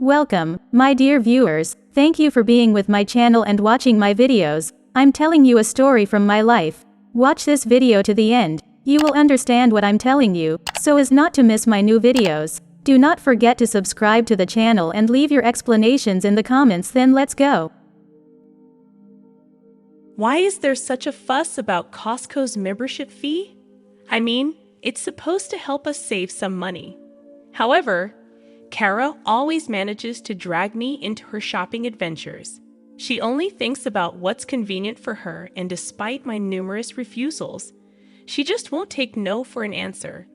Welcome, my dear viewers. Thank you for being with my channel and watching my videos. I'm telling you a story from my life. Watch this video to the end. You will understand what I'm telling you, so as not to miss my new videos. Do not forget to subscribe to the channel and leave your explanations in the comments. Then let's go. Why is there such a fuss about Costco's membership fee? I mean, it's supposed to help us save some money. However, Kara always manages to drag me into her shopping adventures. She only thinks about what's convenient for her, and despite my numerous refusals, she just won't take no for an answer.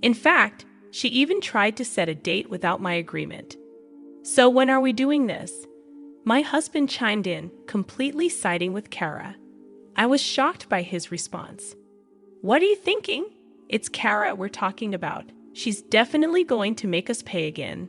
In fact, she even tried to set a date without my agreement. So when are we doing this? My husband chimed in, completely siding with Kara. I was shocked by his response. What are you thinking? It's Kara we're talking about. She's definitely going to make us pay again.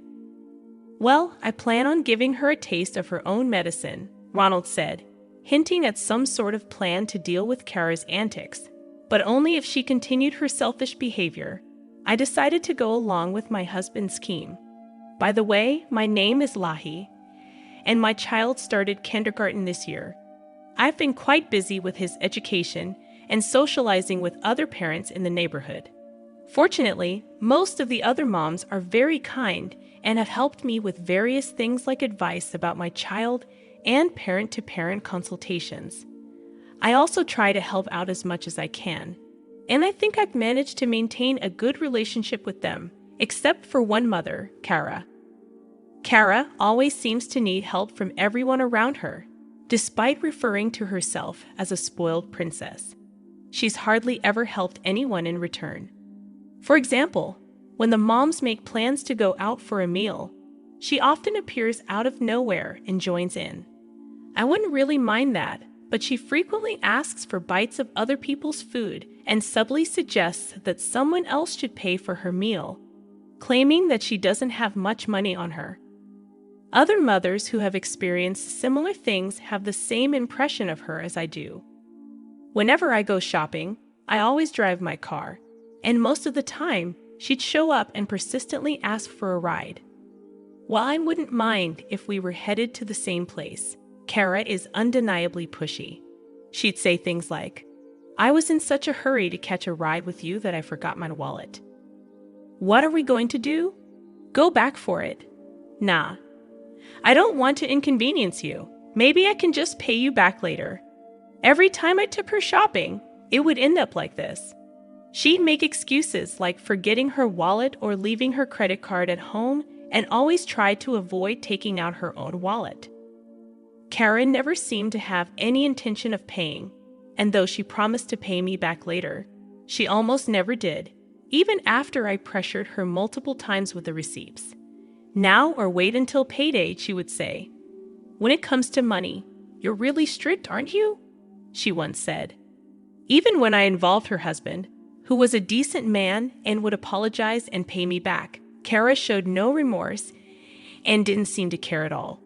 Well, I plan on giving her a taste of her own medicine, Ronald said, hinting at some sort of plan to deal with Kara's antics, but only if she continued her selfish behavior. I decided to go along with my husband's scheme. By the way, my name is Lahi, and my child started kindergarten this year. I've been quite busy with his education and socializing with other parents in the neighborhood. Fortunately, most of the other moms are very kind and have helped me with various things like advice about my child and parent-to-parent consultations. I also try to help out as much as I can, and I think I've managed to maintain a good relationship with them, except for one mother, Kara. Kara always seems to need help from everyone around her, despite referring to herself as a spoiled princess. She's hardly ever helped anyone in return. For example, when the moms make plans to go out for a meal, she often appears out of nowhere and joins in. I wouldn't really mind that, but she frequently asks for bites of other people's food and subtly suggests that someone else should pay for her meal, claiming that she doesn't have much money on her. Other mothers who have experienced similar things have the same impression of her as I do. Whenever I go shopping, I always drive my car, and most of the time, she'd show up and persistently ask for a ride. While I wouldn't mind if we were headed to the same place, Kara is undeniably pushy. She'd say things like, "I was in such a hurry to catch a ride with you that I forgot my wallet." "What are we going to do?" "Go back for it." "Nah, I don't want to inconvenience you. Maybe I can just pay you back later." Every time I took her shopping, it would end up like this. She'd make excuses like forgetting her wallet or leaving her credit card at home, and always tried to avoid taking out her own wallet. Karen never seemed to have any intention of paying, and though she promised to pay me back later, she almost never did, even after I pressured her multiple times with the receipts. "Now or wait until payday," she would say. "When it comes to money, you're really strict, aren't you?" she once said. Even when I involved her husband, who was a decent man and would apologize and pay me back, Kara showed no remorse and didn't seem to care at all.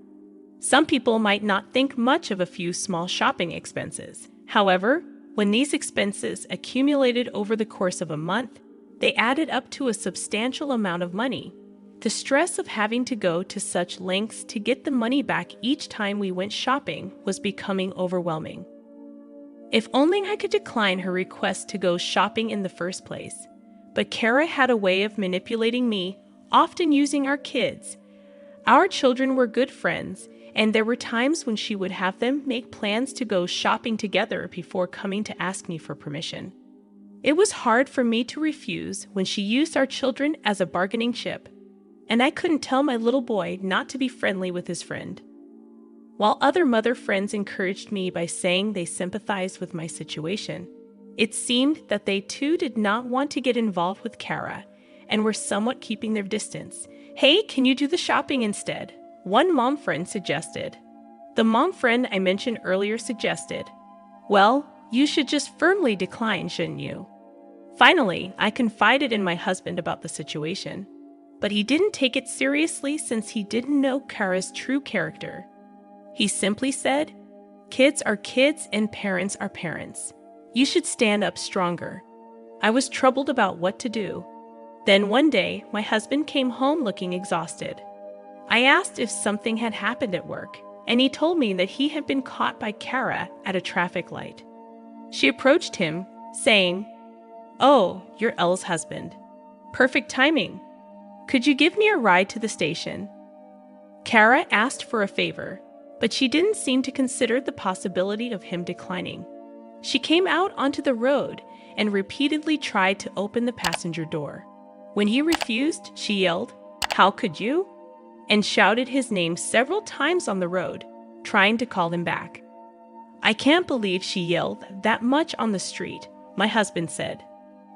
Some people might not think much of a few small shopping expenses. However, when these expenses accumulated over the course of a month, they added up to a substantial amount of money. The stress of having to go to such lengths to get the money back each time we went shopping was becoming overwhelming. If only I could decline her request to go shopping in the first place. But Kara had a way of manipulating me, often using our kids. Our children were good friends, and there were times when she would have them make plans to go shopping together before coming to ask me for permission. It was hard for me to refuse when she used our children as a bargaining chip, and I couldn't tell my little boy not to be friendly with his friend. While other mother friends encouraged me by saying they sympathized with my situation, it seemed that they too did not want to get involved with Kara and were somewhat keeping their distance. "Hey, can you do the shopping instead?" one mom friend suggested. The mom friend I mentioned earlier suggested, "Well, you should just firmly decline, shouldn't you?" Finally, I confided in my husband about the situation, but he didn't take it seriously since he didn't know Kara's true character. He simply said, "Kids are kids and parents are parents. You should stand up stronger." I was troubled about what to do. Then one day, my husband came home looking exhausted. I asked if something had happened at work, and he told me that he had been caught by Kara at a traffic light. She approached him, saying, "Oh, you're Elle's husband. Perfect timing. Could you give me a ride to the station?" Kara asked for a favor, but she didn't seem to consider the possibility of him declining. She came out onto the road and repeatedly tried to open the passenger door. When he refused, she yelled, "How could you?" and shouted his name several times on the road, trying to call him back. "I can't believe she yelled that much on the street," my husband said.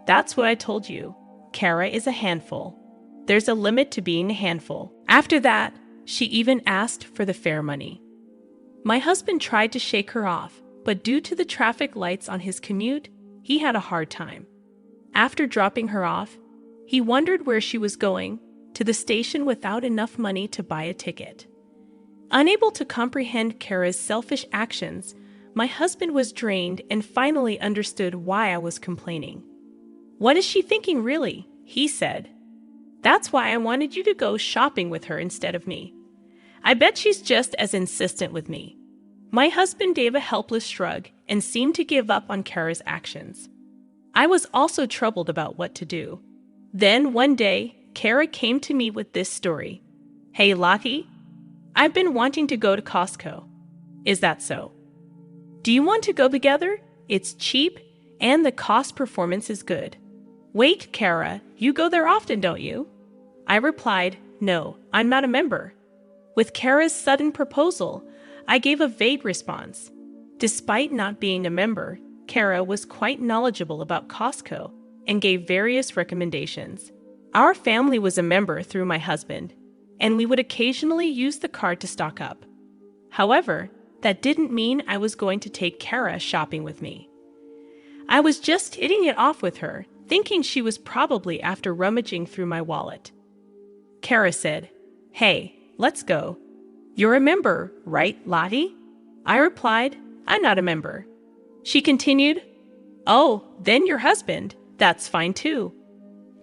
"That's what I told you. Kara is a handful. There's a limit to being a handful." After that, she even asked for the fare money. My husband tried to shake her off, but due to the traffic lights on his commute, he had a hard time. After dropping her off, he wondered where she was going, to the station without enough money to buy a ticket. Unable to comprehend Kara's selfish actions, my husband was drained and finally understood why I was complaining. "What is she thinking really?" he said. "That's why I wanted you to go shopping with her instead of me. I bet she's just as insistent with me." My husband gave a helpless shrug and seemed to give up on Kara's actions. I was also troubled about what to do. Then one day, Kara came to me with this story. "Hey, Lockie, I've been wanting to go to Costco. Is that so? Do you want to go together? It's cheap and the cost performance is good." "Wait, Kara, you go there often, don't you?" I replied, "No, I'm not a member." With Kara's sudden proposal, I gave a vague response. Despite not being a member, Kara was quite knowledgeable about Costco and gave various recommendations. Our family was a member through my husband, and we would occasionally use the card to stock up. However, that didn't mean I was going to take Kara shopping with me. I was just hitting it off with her, thinking she was probably after rummaging through my wallet. Kara said, "Hey, let's go. You're a member, right, Lottie?" I replied, "I'm not a member." She continued, "Oh, then your husband. That's fine too.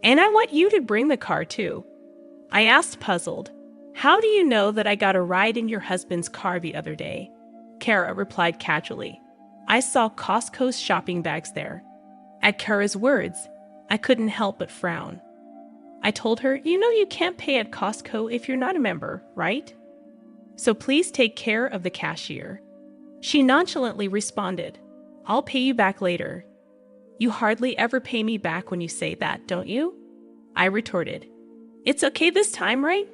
And I want you to bring the car too." I asked, puzzled, "How do you know that I got a ride in your husband's car the other day?" Kara replied casually, "I saw Costco's shopping bags there." At Kara's words, I couldn't help but frown. I told her, "You know you can't pay at Costco if you're not a member, right? So please take care of the cashier." She nonchalantly responded, "I'll pay you back later." "You hardly ever pay me back when you say that, don't you?" I retorted. "It's okay this time, right?"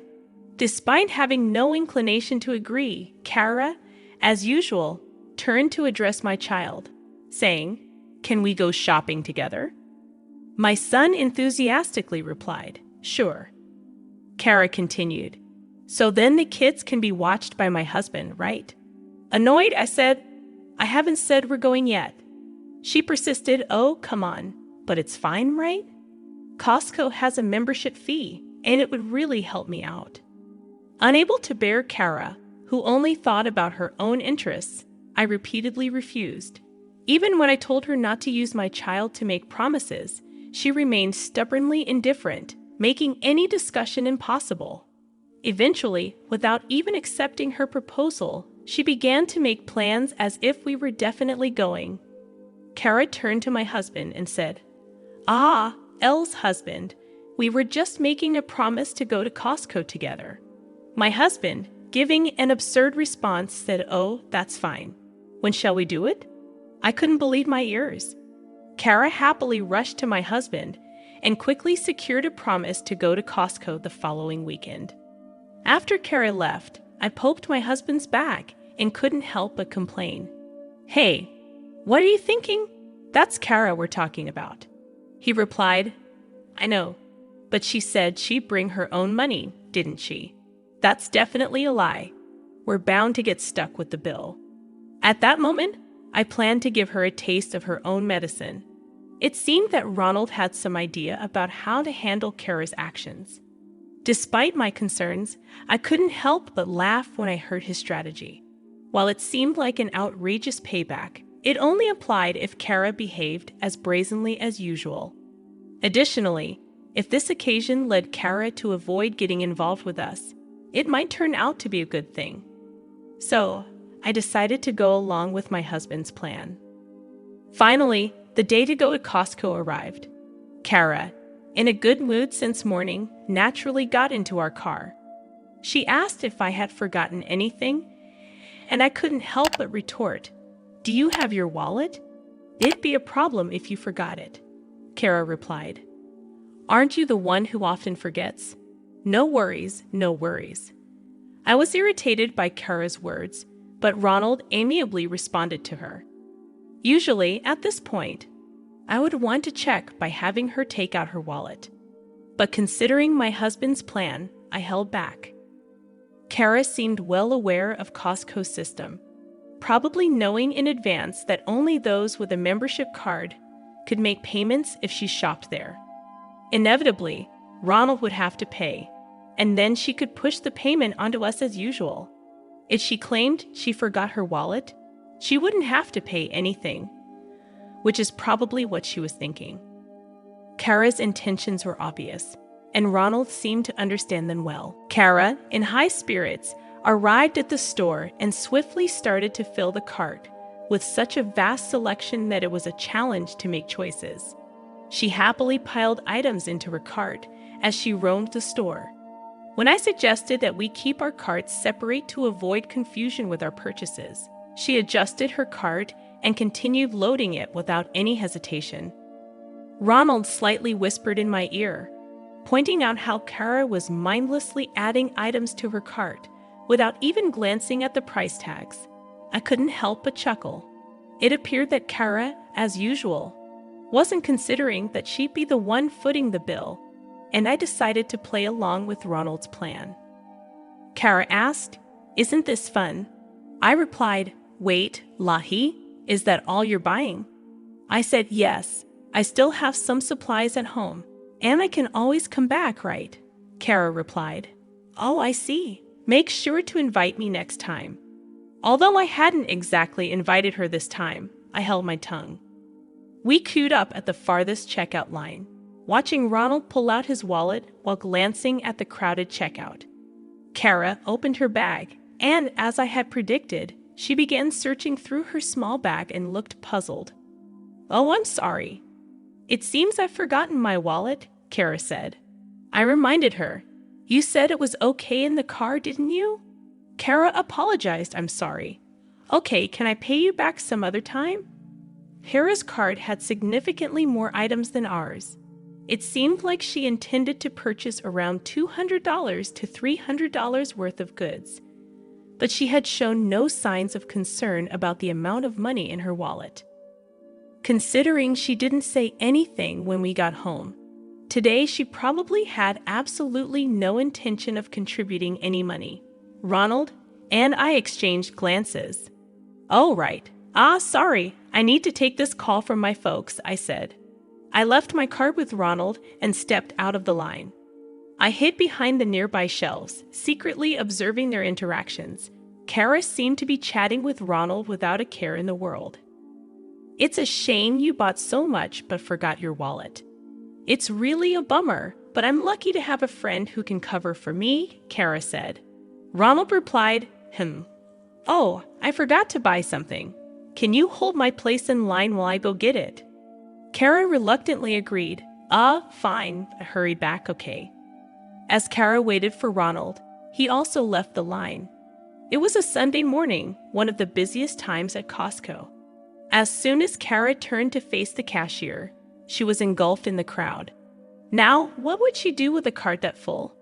Despite having no inclination to agree, Kara, as usual, turned to address my child, saying, "Can we go shopping together?" My son enthusiastically replied, "Sure." Kara continued, "So then the kids can be watched by my husband, right?" Annoyed, I said, "I haven't said we're going yet." She persisted, "Oh, come on, but it's fine, right? Costco has a membership fee, and it would really help me out." Unable to bear Kara, who only thought about her own interests, I repeatedly refused. Even when I told her not to use my child to make promises, she remained stubbornly indifferent, making any discussion impossible. Eventually, without even accepting her proposal, she began to make plans as if we were definitely going. Kara turned to my husband and said, "Ah, Elle's husband, we were just making a promise to go to Costco together." My husband, giving an absurd response, said, "Oh, that's fine. When shall we do it?" I couldn't believe my ears. Kara happily rushed to my husband and quickly secured a promise to go to Costco the following weekend. After Kara left, I poked my husband's back and couldn't help but complain. "Hey, what are you thinking? That's Kara we're talking about." He replied, "I know, but she said she'd bring her own money, didn't she?" "That's definitely a lie. We're bound to get stuck with the bill." At that moment, I planned to give her a taste of her own medicine. It seemed that Ronald had some idea about how to handle Kara's actions. Despite my concerns, I couldn't help but laugh when I heard his strategy. While it seemed like an outrageous payback, it only applied if Kara behaved as brazenly as usual. Additionally, if this occasion led Kara to avoid getting involved with us, It might turn out to be a good thing. So, I decided to go along with my husband's plan. Finally, the day to go to Costco arrived. Kara, in a good mood since morning, naturally got into our car. She asked if I had forgotten anything, and I couldn't help but retort, "Do you have your wallet? It'd be a problem if you forgot it," Kara replied. "Aren't you the one who often forgets? No worries, no worries." I was irritated by Kara's words, but Ronald amiably responded to her. Usually, at this point, I would want to check by having her take out her wallet. But considering my husband's plan, I held back. Kara seemed well aware of Costco's system, probably knowing in advance that only those with a membership card could make payments if she shopped there. Inevitably, Ronald would have to pay, and then she could push the payment onto us as usual. If she claimed she forgot her wallet, she wouldn't have to pay anything, which is probably what she was thinking. Kara's intentions were obvious, and Ronald seemed to understand them well. Kara, in high spirits, arrived at the store and swiftly started to fill the cart with such a vast selection that it was a challenge to make choices. She happily piled items into her cart as she roamed the store. When I suggested that we keep our carts separate to avoid confusion with our purchases, she adjusted her cart and continued loading it without any hesitation. Ronald slightly whispered in my ear, pointing out how Kara was mindlessly adding items to her cart without even glancing at the price tags. I couldn't help but chuckle. It appeared that Kara, as usual, wasn't considering that she'd be the one footing the bill, and I decided to play along with Ronald's plan. Kara asked, "Isn't this fun?" I replied, "Wait, Lahi, is that all you're buying?" I said, "Yes, I still have some supplies at home, and I can always come back, right?" Kara replied, "Oh, I see. Make sure to invite me next time." Although I hadn't exactly invited her this time, I held my tongue. We queued up at the farthest checkout line, watching Ronald pull out his wallet while glancing at the crowded checkout. Kara opened her bag, and as I had predicted, she began searching through her small bag and looked puzzled. "Oh, I'm sorry. It seems I've forgotten my wallet," Kara said. I reminded her, "You said it was okay in the car, didn't you?" Kara apologized. "I'm sorry. Okay, can I pay you back some other time?" Kara's cart had significantly more items than ours. It seemed like she intended to purchase around $200 to $300 worth of goods, but she had shown no signs of concern about the amount of money in her wallet. Considering she didn't say anything when we got home, today she probably had absolutely no intention of contributing any money. Ronald and I exchanged glances. "Oh, right. Sorry, I need to take this call from my folks," I said. I left my cart with Ronald and stepped out of the line. I hid behind the nearby shelves, secretly observing their interactions. Kara seemed to be chatting with Ronald without a care in the world. "It's a shame you bought so much but forgot your wallet. It's really a bummer, but I'm lucky to have a friend who can cover for me," Kara said. Ronald replied, "Oh, I forgot to buy something. Can you hold my place in line while I go get it?" Kara reluctantly agreed. Fine," I hurried back, "okay." As Kara waited for Ronald, he also left the line. It was a Sunday morning, one of the busiest times at Costco. As soon as Kara turned to face the cashier, she was engulfed in the crowd. Now, what would she do with a cart that full?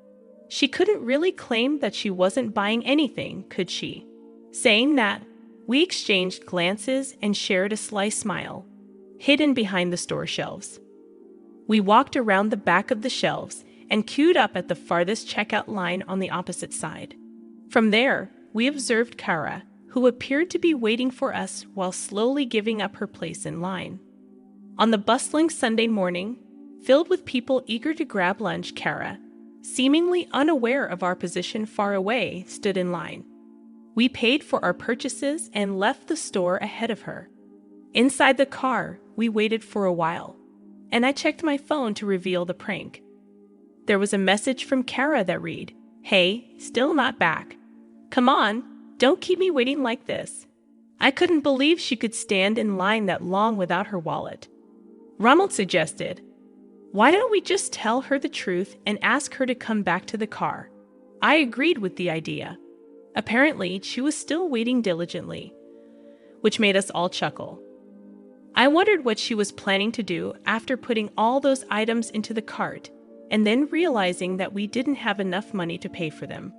She couldn't really claim that she wasn't buying anything, could she? Saying that, we exchanged glances and shared a sly smile, hidden behind the store shelves. We walked around the back of the shelves and queued up at the farthest checkout line on the opposite side. From there, we observed Kara, who appeared to be waiting for us while slowly giving up her place in line. On the bustling Sunday morning, filled with people eager to grab lunch, Kara, seemingly unaware of our position far away, stood in line. We paid for our purchases and left the store ahead of her. Inside the car, we waited for a while, and I checked my phone to reveal the prank. There was a message from Kara that read, Hey, still not back. Come on, don't keep me waiting like this. I couldn't believe she could stand in line that long without her wallet. Ronald suggested, why don't we just tell her the truth and ask her to come back to the car? I agreed with the idea. Apparently, she was still waiting diligently, which made us all chuckle. I wondered what she was planning to do after putting all those items into the cart and then realizing that we didn't have enough money to pay for them.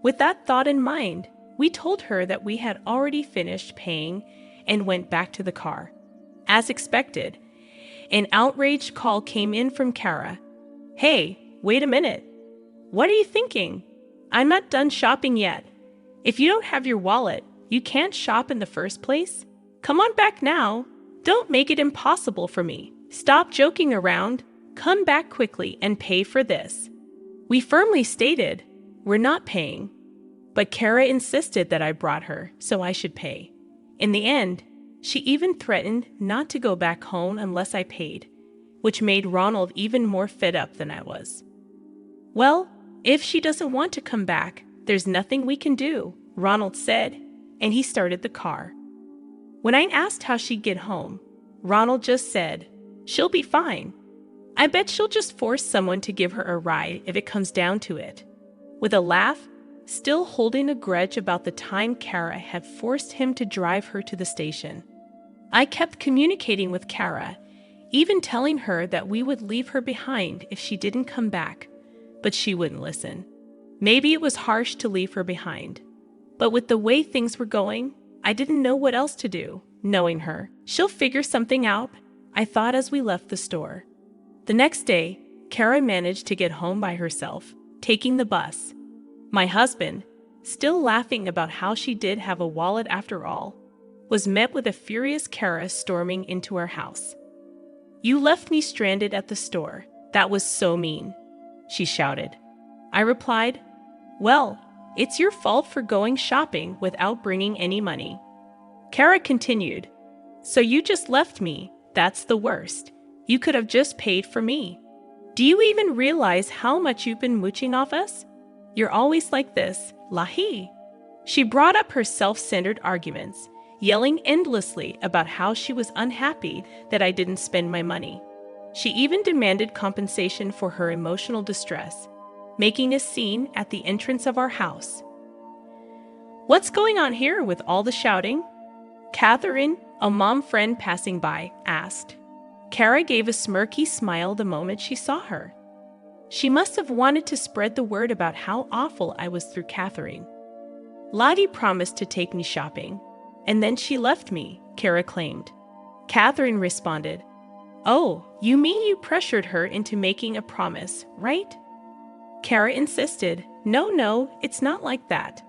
With that thought in mind, we told her that we had already finished paying and went back to the car. As expected, an outraged call came in from Kara. Hey, wait a minute. What are you thinking? I'm not done shopping yet. If you don't have your wallet, you can't shop in the first place. Come on back now. Don't make it impossible for me. Stop joking around. Come back quickly and pay for this. We firmly stated, we're not paying. But Kara insisted that I brought her, so I should pay. In the end, she even threatened not to go back home unless I paid, which made Ronald even more fed up than I was. Well, if she doesn't want to come back, there's nothing we can do, Ronald said, and he started the car. When I asked how she'd get home, Ronald just said, she'll be fine. I bet she'll just force someone to give her a ride if it comes down to it. With a laugh, still holding a grudge about the time Kara had forced him to drive her to the station. I kept communicating with Kara, even telling her that we would leave her behind if she didn't come back, but she wouldn't listen. Maybe it was harsh to leave her behind, but with the way things were going, I didn't know what else to do. Knowing her, she'll figure something out, I thought as we left the store. The next day, Kara managed to get home by herself, taking the bus. My husband, still laughing about how she did have a wallet after all, was met with a furious Kara storming into our house. You left me stranded at the store. That was so mean, she shouted. I replied, well, it's your fault for going shopping without bringing any money. Kara continued, so you just left me. That's the worst. You could have just paid for me. Do you even realize how much you've been mooching off us? You're always like this, Lahi. She brought up her self-centered arguments, yelling endlessly about how she was unhappy that I didn't spend my money. She even demanded compensation for her emotional distress, making a scene at the entrance of our house. What's going on here with all the shouting? Catherine, a mom friend passing by, asked. Kara gave a smirky smile the moment she saw her. She must have wanted to spread the word about how awful I was through Catherine. Lottie promised to take me shopping, and then she left me, Kara claimed. Catherine responded, oh, you mean you pressured her into making a promise, right? Kara insisted, no, it's not like that.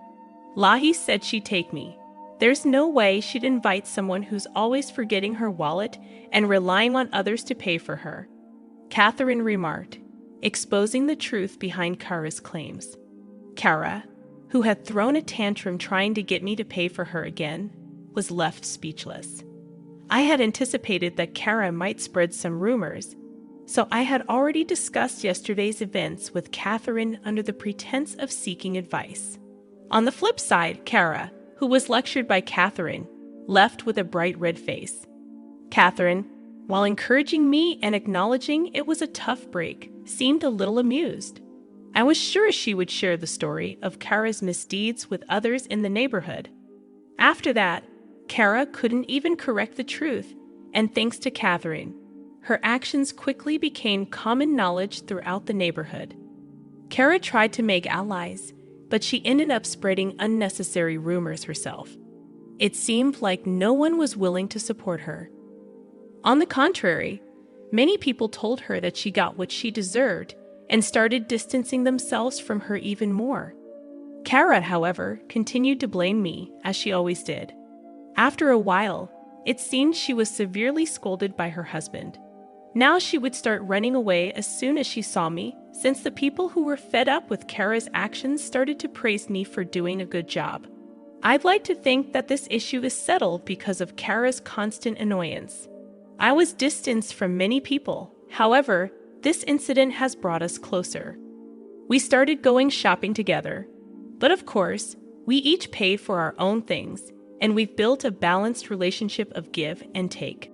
Lahi said she'd take me. There's no way she'd invite someone who's always forgetting her wallet and relying on others to pay for her, Catherine remarked, exposing the truth behind Kara's claims. Kara, who had thrown a tantrum trying to get me to pay for her again, was left speechless. I had anticipated that Kara might spread some rumors, so I had already discussed yesterday's events with Catherine under the pretense of seeking advice. On the flip side, Kara, who was lectured by Catherine, left with a bright red face. Catherine, while encouraging me and acknowledging it was a tough break, seemed a little amused. I was sure she would share the story of Kara's misdeeds with others in the neighborhood. After that, Kara couldn't even correct the truth, and thanks to Catherine, her actions quickly became common knowledge throughout the neighborhood. Kara tried to make allies, but she ended up spreading unnecessary rumors herself. It seemed like no one was willing to support her. On the contrary, many people told her that she got what she deserved and started distancing themselves from her even more. Kara, however, continued to blame me, as she always did. After a while, it seemed she was severely scolded by her husband. Now she would start running away as soon as she saw me, since the people who were fed up with Kara's actions started to praise me for doing a good job. I'd like to think that this issue is settled because of Kara's constant annoyance. I was distanced from many people. However, this incident has brought us closer. We started going shopping together. But of course, we each paid for our own things, and we've built a balanced relationship of give and take.